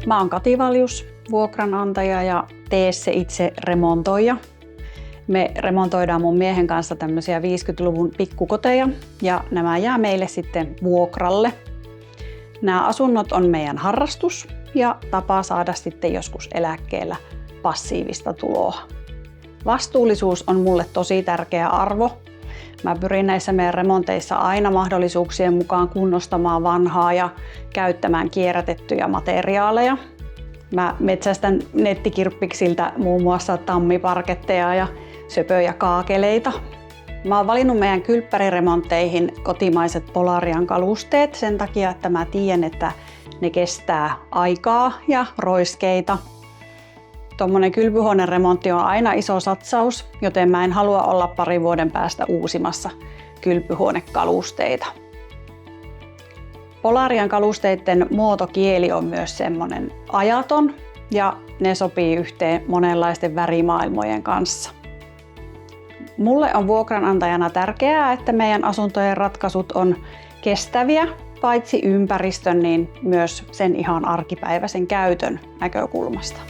Mä oon Kati Valjus, vuokranantaja ja tee se itse remontoija. Me remontoidaan mun miehen kanssa tämmöisiä 50-luvun pikkukoteja ja nämä jää meille sitten vuokralle. Nämä asunnot on meidän harrastus ja tapa saada sitten joskus eläkkeellä passiivista tuloa. Vastuullisuus on mulle tosi tärkeä arvo. Mä pyrin näissä meidän remonteissa aina mahdollisuuksien mukaan kunnostamaan vanhaa ja käyttämään kierrätettyjä materiaaleja. Mä metsästän nettikirppiksiltä muun muassa tammiparketteja ja söpöjä kaakeleita. Mä oon valinnut meidän kylppäriremontteihin kotimaiset Polarian kalusteet sen takia, että mä tiedän, että ne kestää aikaa ja roiskeita. Tuommoinen kylpyhuoneremontti on aina iso satsaus, joten mä en halua olla parin vuoden päästä uusimassa kylpyhuonekalusteita. Polarian kalusteiden muotokieli on myös semmoinen ajaton ja ne sopii yhteen monenlaisten värimaailmojen kanssa. Mulle on vuokranantajana tärkeää, että meidän asuntojen ratkaisut on kestäviä, paitsi ympäristön, niin myös sen ihan arkipäiväisen käytön näkökulmasta.